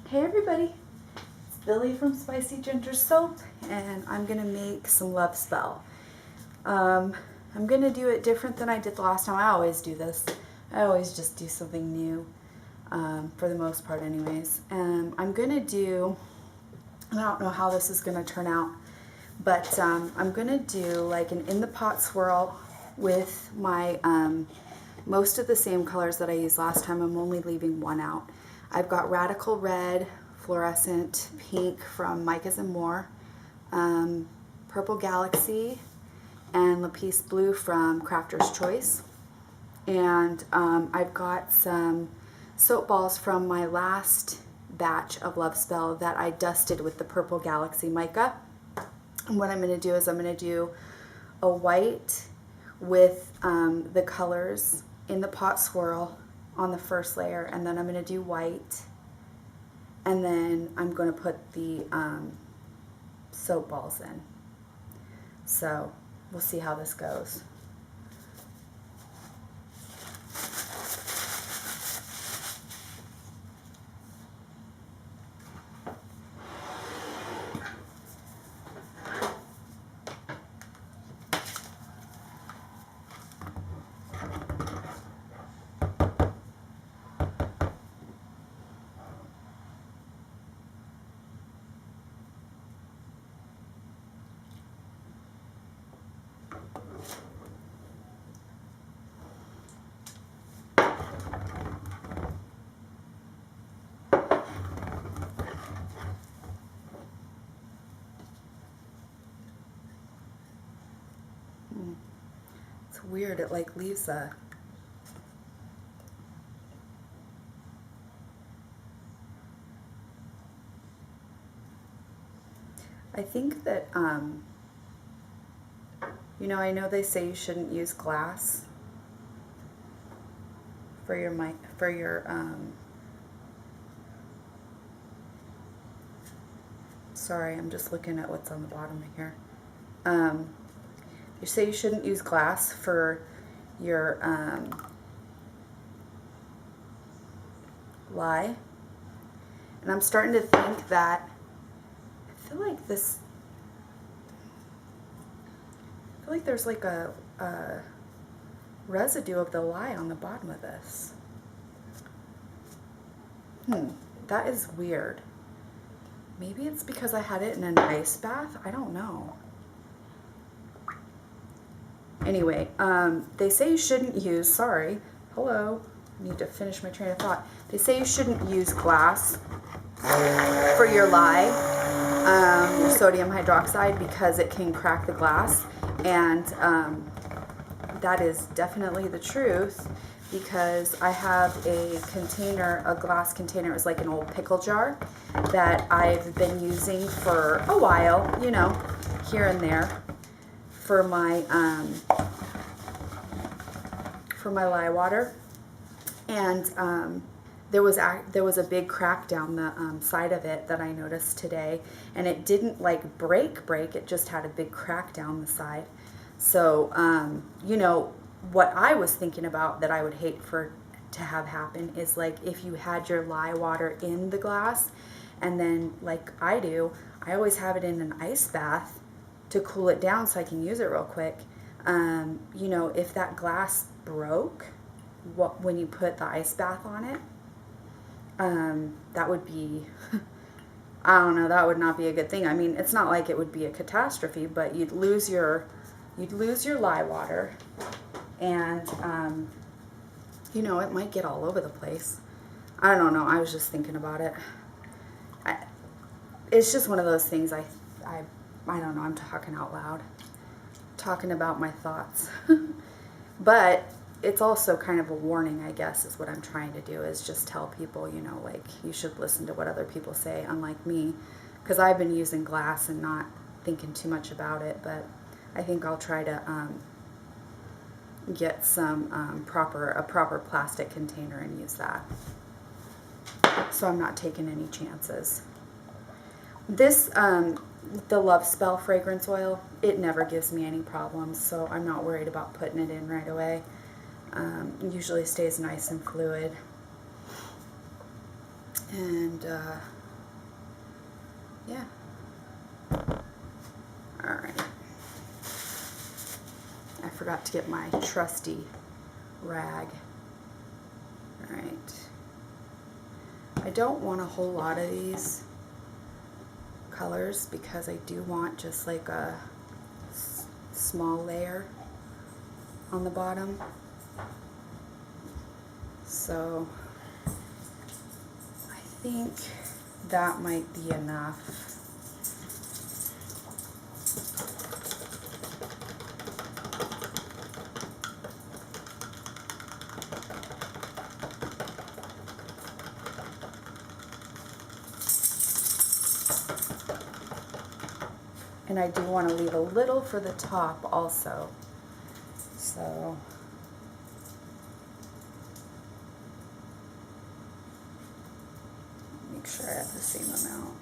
Hey everybody, it's Billy from Spicy Ginger Soap, and I'm going to make some love spell. I'm going to do it different than I did the last time. I always do this. I always just do something new, for the most part anyways. I'm going to do, I don't know how this is going to turn out, but I'm going to do like an in the pot swirl with my, most of the same colors that I used last time. I'm only leaving one out. I've got Radical Red, Fluorescent Pink from Micah's and More, Purple Galaxy, and Lapis Blue from Crafter's Choice. And I've got some soap balls from my last batch of Love Spell that I dusted with the Purple Galaxy mica. And what I'm going to do is I'm going to do a white with the colors in the pot swirl on the first layer, and then I'm going to do white, and then I'm going to put the soap balls in. So we'll see how this goes. It's weird, it like leaves a I think that you know, I know they say you shouldn't use glass for your mic, for your sorry, I'm just looking at what's on the bottom of here. You say you shouldn't use glass for your lye, and I'm starting to think that I feel like there's like a residue of the lye on the bottom of this. That is weird. Maybe it's because I had it in an ice bath. I don't know. Anyway, they say you shouldn't use, sorry, hello, I need to finish my train of thought. They say you shouldn't use glass for your lye, your sodium hydroxide, because it can crack the glass. And that is definitely the truth, because I have a container, a glass container. It was like an old pickle jar that I've been using for a while, you know, here and there, for my lye water. And there was a big crack down the side of it that I noticed today, and it didn't like break, it just had a big crack down the side. So you know, what I was thinking about that I would hate to have happen is like if you had your lye water in the glass, and then like I do, I always have it in an ice bath to cool it down so I can use it real quick. You know, if that glass broke when you put the ice bath on it, that would be, I don't know, that would not be a good thing. I mean, it's not like it would be a catastrophe, but you'd lose your lye water, and you know, it might get all over the place. I don't know, I was just thinking about it. It's just one of those things I don't know, I'm talking out loud, talking about my thoughts. But it's also kind of a warning, I guess, is what I'm trying to do, is just tell people, you know, like, you should listen to what other people say, unlike me, because I've been using glass and not thinking too much about it. But I think I'll try to get some proper plastic container and use that, so I'm not taking any chances. This the Love Spell fragrance oil, it never gives me any problems, so I'm not worried about putting it in right away. It usually stays nice and fluid. And Yeah. Alright. I forgot to get my trusty rag. Alright. I don't want a whole lot of these colors because I do want just like a small layer on the bottom. So I think that might be enough. And I do want to leave a little for the top also. So make sure I have the same amount.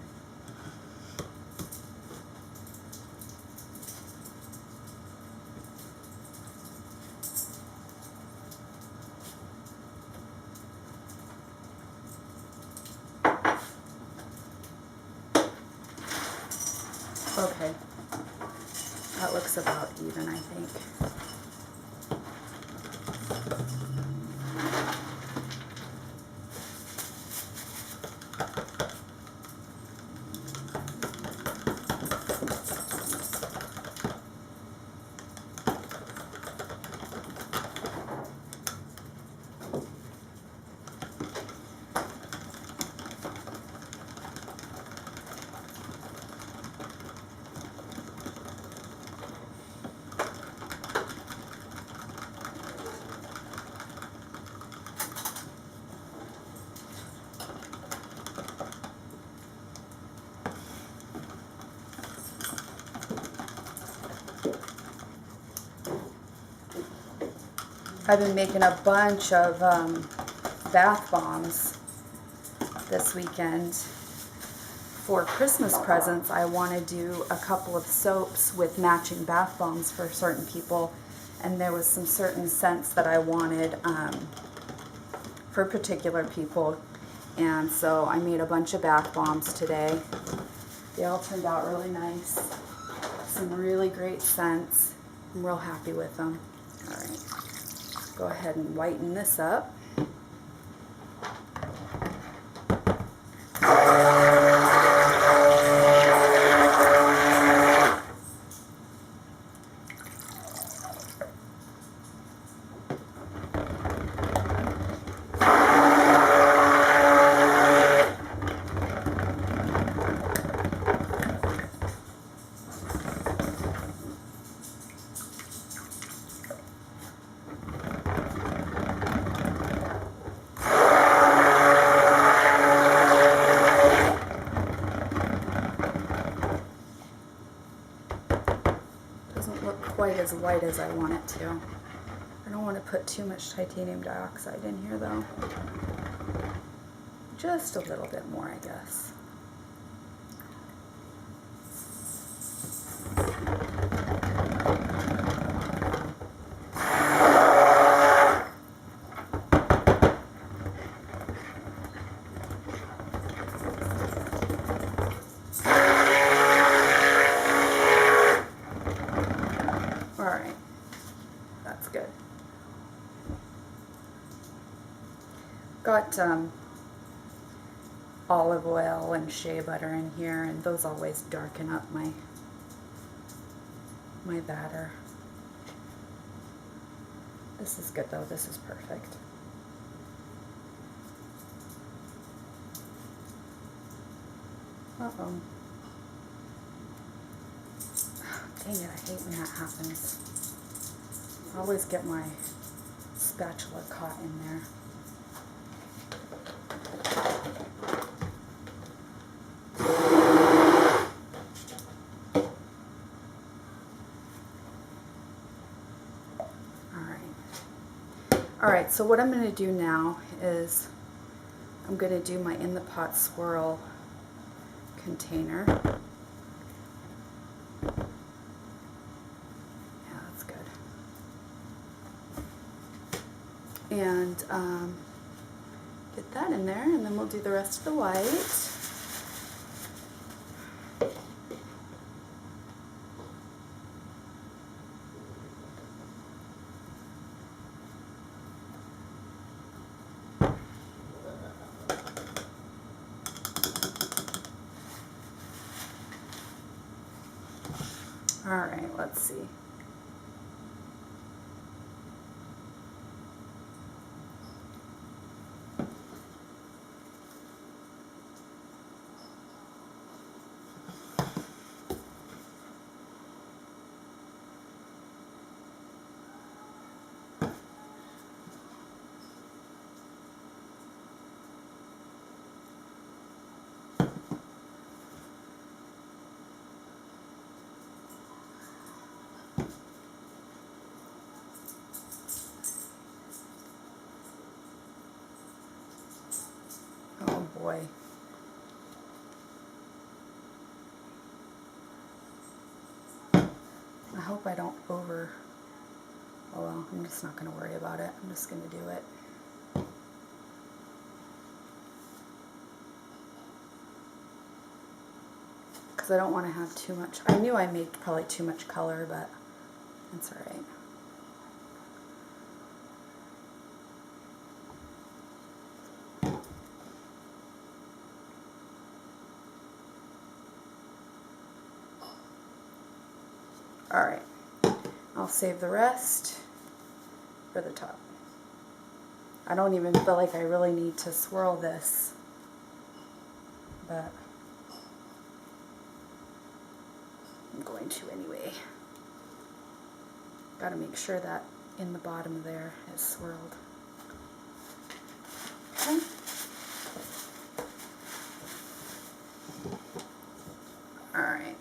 Okay, that looks about even, I think. I've been making a bunch of bath bombs this weekend. For Christmas presents, I want to do a couple of soaps with matching bath bombs for certain people, and there was some certain scents that I wanted for particular people, and so I made a bunch of bath bombs today. They all turned out really nice. Some really great scents. I'm real happy with them. All right. Go ahead and whiten this up. Quite as white as I want it to. I don't want to put too much titanium dioxide in here though. Just a little bit more, I guess. Alright, that's good. Got olive oil and shea butter in here, and those always darken up my batter. This is good though, this is perfect. Uh-oh. Dang it, I hate when that happens. I always get my spatula caught in there. Alright, so what I'm going to do now is I'm going to do my in the pot swirl container. Yeah, that's good. And get that in there, and then we'll do the rest of the white. All right, let's see. Oh boy. I hope I don't over... Oh well, I'm just not going to worry about it. I'm just going to do it. Because I don't want to have too much. I knew I made probably too much color, but it's alright. Alright, I'll save the rest for the top. I don't even feel like I really need to swirl this, but I'm going to anyway. Got to make sure that in the bottom there is swirled. Okay. Alright.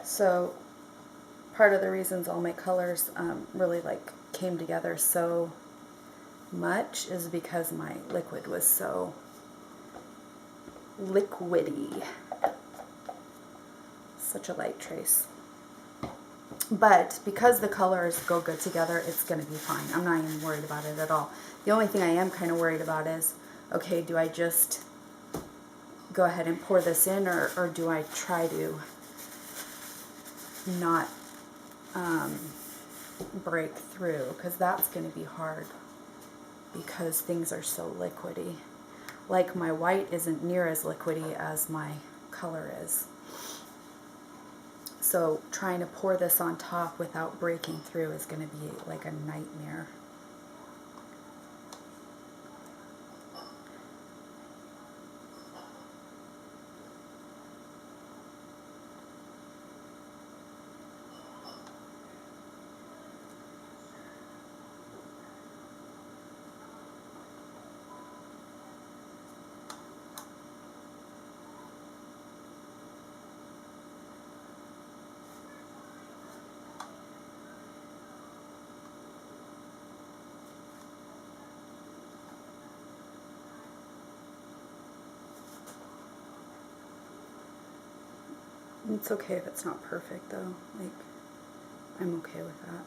So part of the reasons all my colors really like came together so much is because my liquid was so liquidy. Such a light trace. But because the colors go good together, it's going to be fine. I'm not even worried about it at all. The only thing I am kind of worried about is, okay, do I just go ahead and pour this in, or do I try to not break through? Because that's going to be hard because things are so liquidy. Like my white isn't near as liquidy as my color is. So trying to pour this on top without breaking through is going to be like a nightmare. It's okay if it's not perfect though, like, I'm okay with that.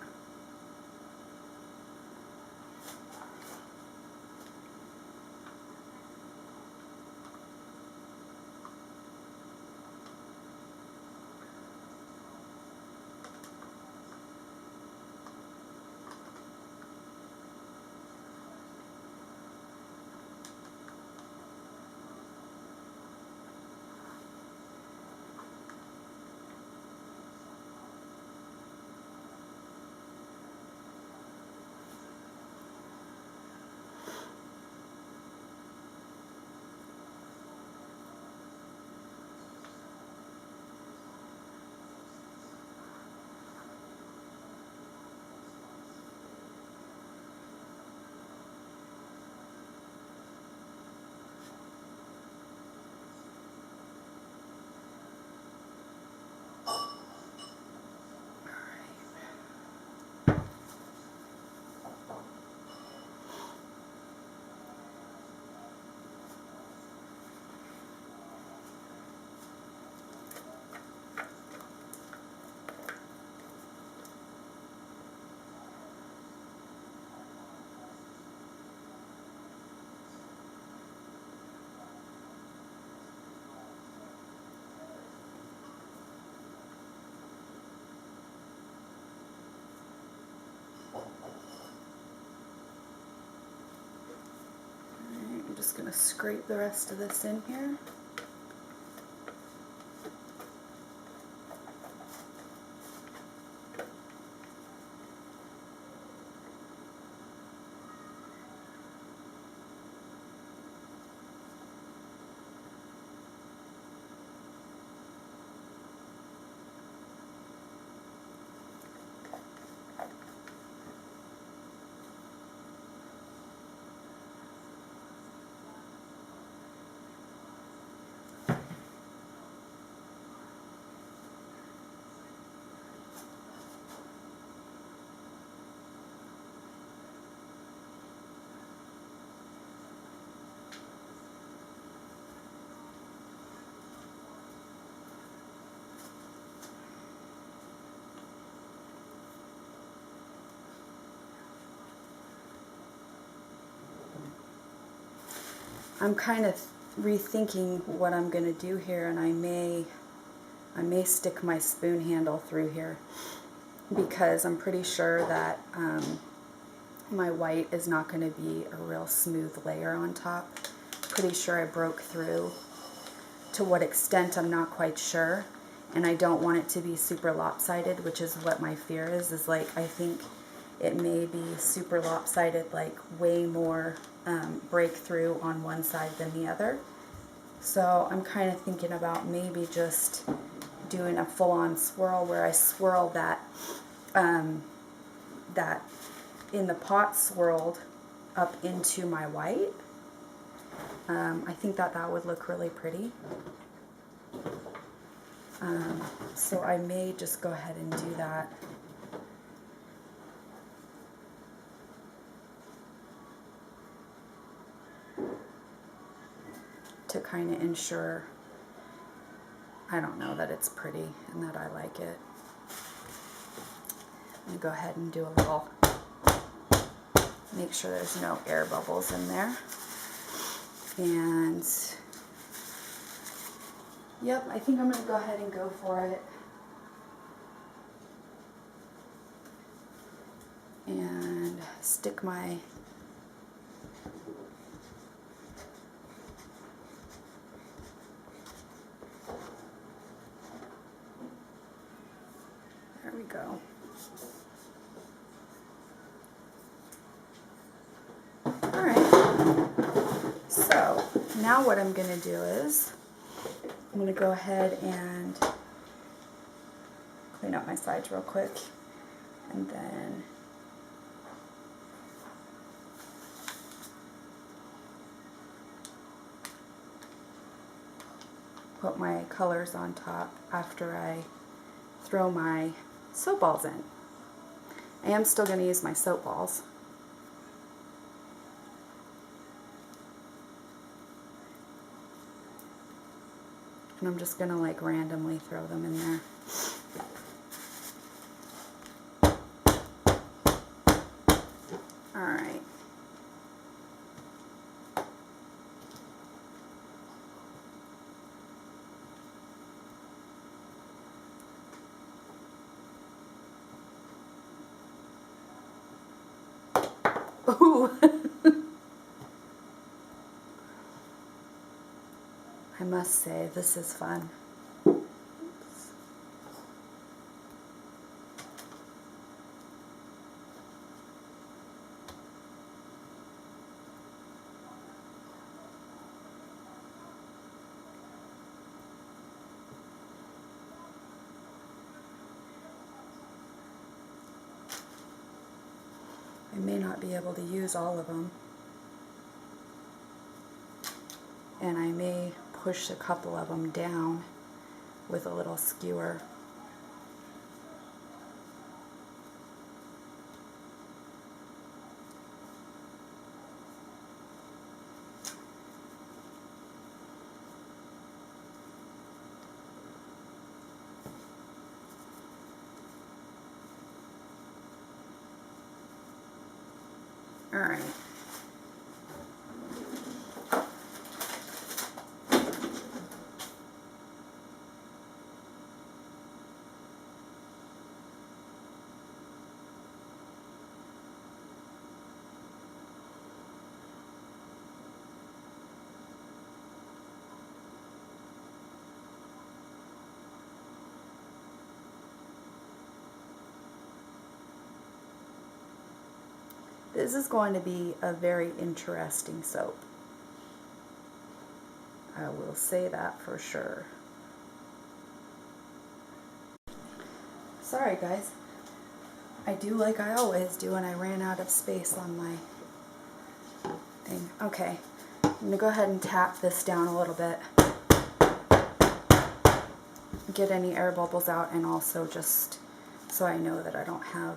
going to scrape the rest of this in here. I'm kind of rethinking what I'm going to do here, and I may stick my spoon handle through here because I'm pretty sure that my white is not going to be a real smooth layer on top. Pretty sure I broke through. To what extent, I'm not quite sure, and I don't want it to be super lopsided, which is what my fear is like I think it may be super lopsided, like way more breakthrough on one side than the other. So I'm kind of thinking about maybe just doing a full-on swirl where I swirl that that in the pot swirled up into my white. I think that would look really pretty. So I may just go ahead and do that. To kind of ensure, I don't know, that it's pretty and that I like it. I'm going to go ahead and do a little, make sure there's no air bubbles in there. And yep, I think I'm going to go ahead and go for it. And stick my there we go. Alright, so now what I'm going to do is I'm going to go ahead and clean up my sides real quick, and then put my colors on top after I throw my soap balls in. I am still going to use my soap balls. And I'm just going to like randomly throw them in there. Alright. Ooh. I must say, this is fun. Oops. I may not be able to use all of them, and I may push a couple of them down with a little skewer. All right. This is going to be a very interesting soap. I will say that for sure. Sorry guys, I do like I always do, and I ran out of space on my thing. Okay, I'm going to go ahead and tap this down a little bit. Get any air bubbles out, and also just so I know that I don't have,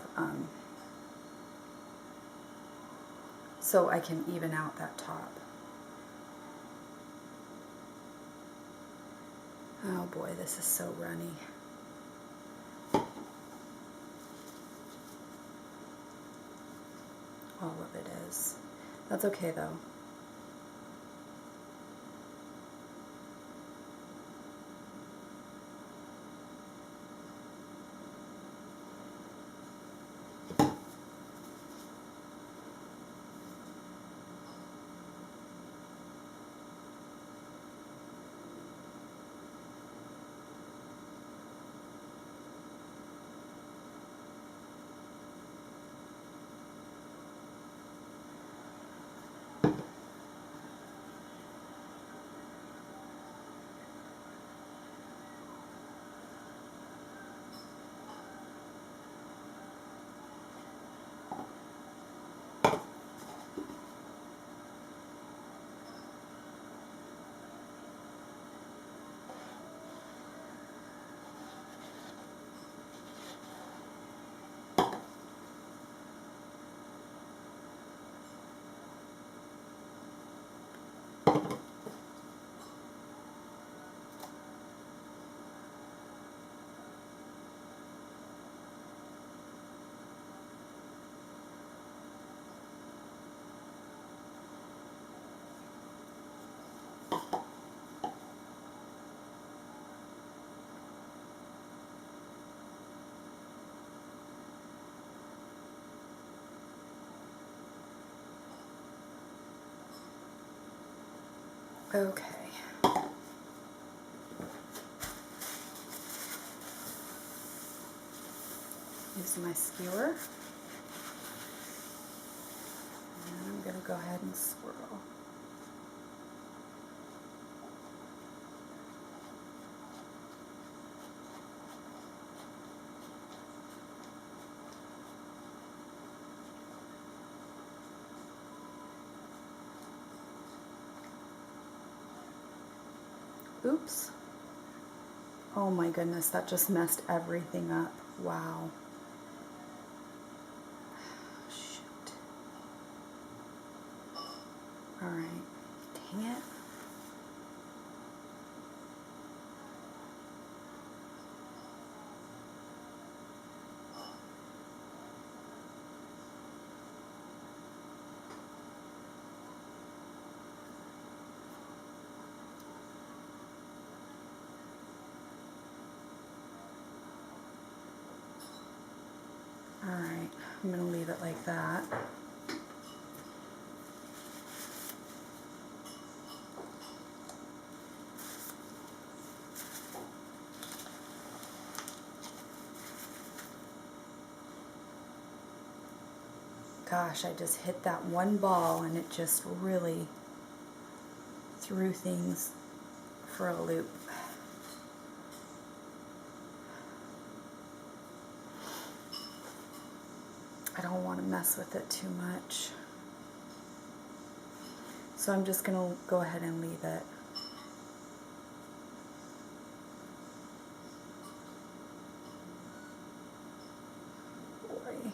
so I can even out that top. Oh boy, this is so runny. All of it is. That's okay though. Okay. Use my skewer. And I'm going to go ahead and swirl. Oops. Oh my goodness, that just messed everything up. Wow. Shoot. Alright. Dang it. Alright, I'm going to leave it like that. Gosh, I just hit that one ball and it just really threw things for a loop. I don't want to mess with it too much. So I'm just going to go ahead and leave it. Boy.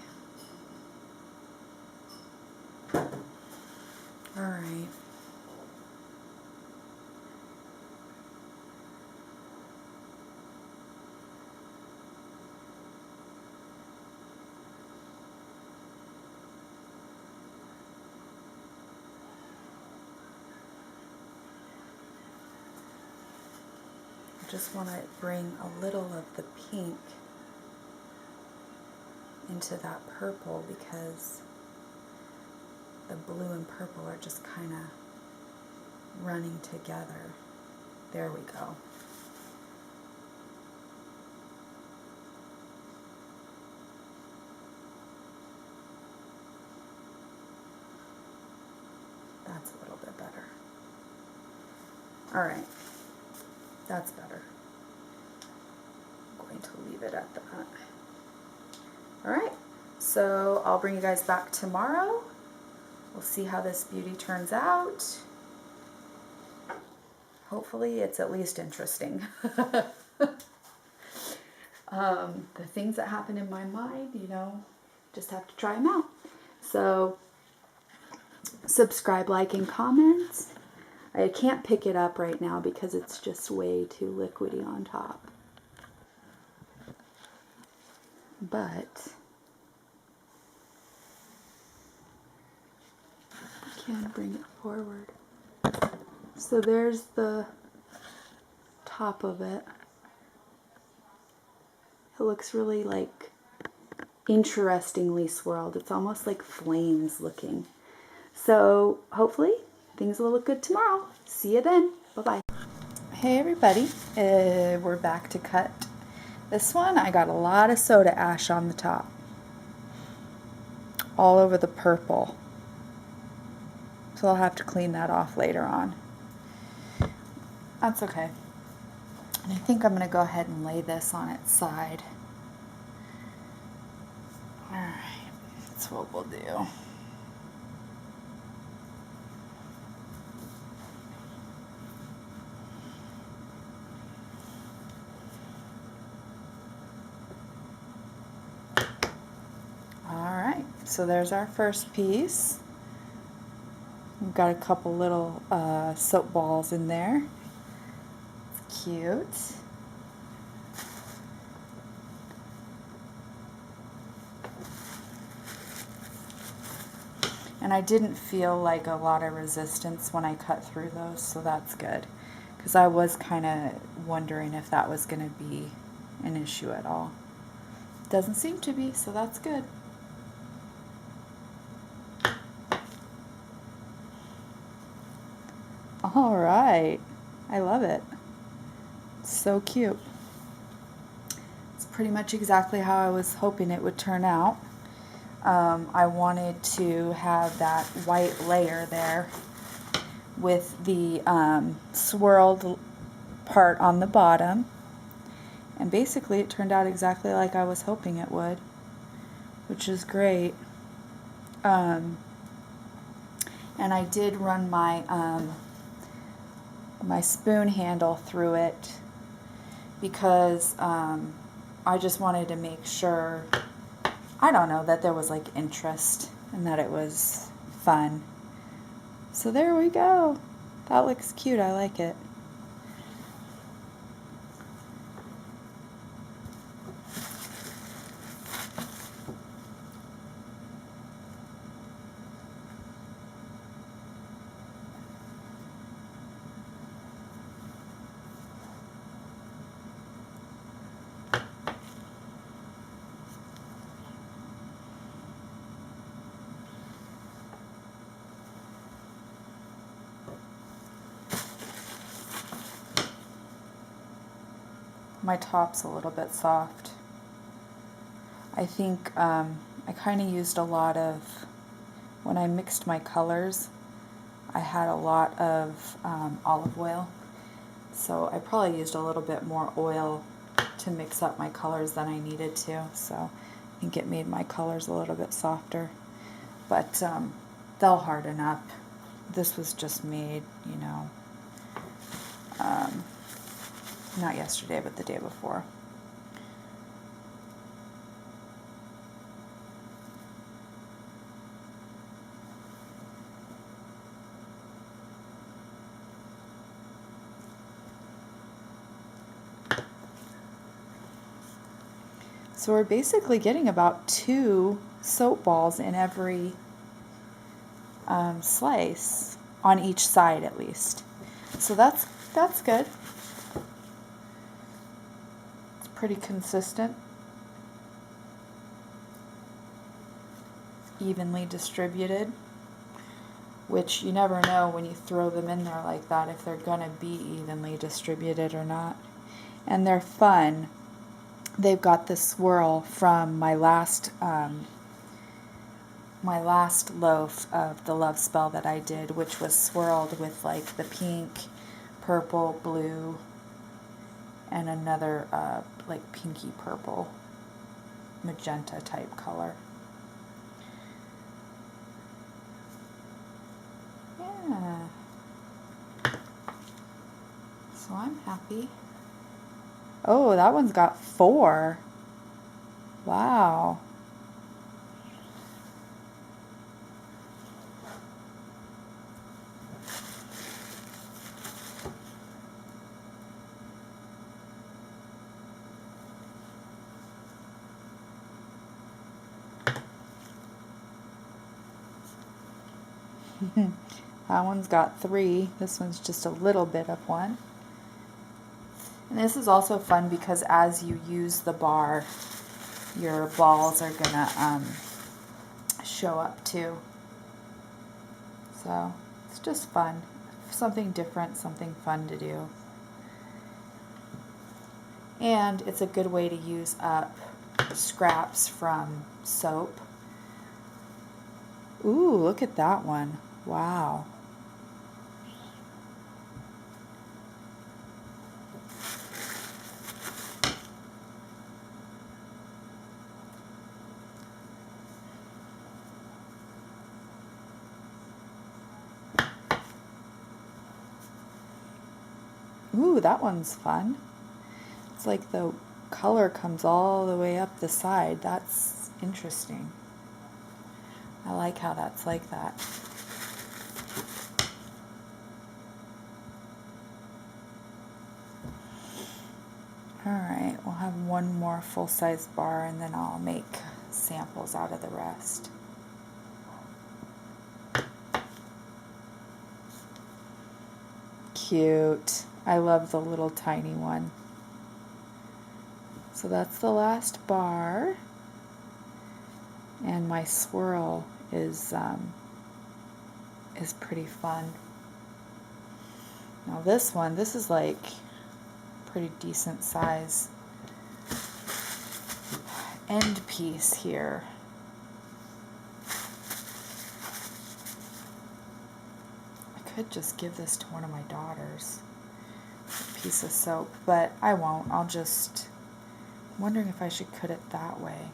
All right. I just want to bring a little of the pink into that purple because the blue and purple are just kind of running together. There we go. All right, that's better. I'm going to leave it at that. All right, so I'll bring you guys back tomorrow. We'll see how this beauty turns out. Hopefully it's at least interesting. The things that happen in my mind, you know, just have to try them out. So subscribe, like, and comment. I can't pick it up right now because it's just way too liquidy on top. But I can bring it forward. So there's the top of it. It looks really like interestingly swirled. It's almost like flames looking. So hopefully things will look good tomorrow. See you then. Bye-bye. Hey everybody, we're back to cut this one. I got a lot of soda ash on the top, all over the purple. So I'll have to clean that off later on. That's okay. And I think I'm going to go ahead and lay this on its side. Alright, that's what we'll do. Alright, so there's our first piece. We've got a couple little soap balls in there. It's cute. And I didn't feel like a lot of resistance when I cut through those, so that's good. Because I was kind of wondering if that was going to be an issue at all. Doesn't seem to be, so that's good. All right, I love it. It's so cute. It's pretty much exactly how I was hoping it would turn out. I wanted to have that white layer there with the swirled part on the bottom, and basically it turned out exactly like I was hoping it would, which is great. And I did run my my spoon handle through it because I just wanted to make sure, I don't know, that there was like interest and that it was fun. So there we go. That looks cute. I like it. My top's a little bit soft. I think I kind of used a lot of, when I mixed my colors, I had a lot of olive oil. So I probably used a little bit more oil to mix up my colors than I needed to. So I think it made my colors a little bit softer. But they'll harden up. This was just made, you know, not yesterday, but the day before. So we're basically getting about 2 soap balls in every slice, on each side at least. So that's good. It's pretty consistent, evenly distributed, which you never know when you throw them in there like that if they're gonna be evenly distributed or not. And they're fun. They've got the swirl from my last loaf of the Love Spell that I did, which was swirled with like the pink, purple, blue, and another like pinky purple, magenta type color. Yeah. So I'm happy. Oh, that one's got 4. Wow. That one's got 3. This one's just a little bit of one. And this is also fun because as you use the bar, your balls are gonna show up too. So it's just fun. Something different, something fun to do. And it's a good way to use up scraps from soap. Ooh, look at that one. Wow. Ooh, that one's fun. It's like the color comes all the way up the side. That's interesting. I like how that's like that. Alright, we'll have one more full-size bar and then I'll make samples out of the rest. Cute. I love the little tiny one. So that's the last bar. And my swirl is pretty fun. Now this one, this is like pretty decent size end piece here. I could just give this to one of my daughters, a piece of soap, but I won't. I'm wondering if I should cut it that way.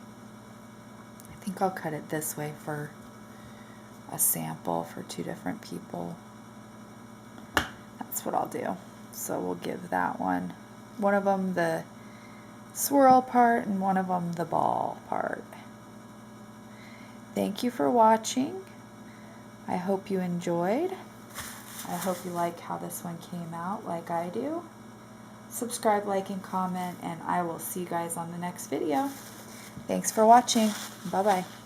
I think I'll cut it this way for a sample for 2 different people. That's what I'll do. So we'll give that one of them the swirl part and one of them the ball part. Thank you for watching. I hope you enjoyed. I hope you like how this one came out like I do. Subscribe, like, and comment, and I will see you guys on the next video. Thanks for watching. Bye-bye.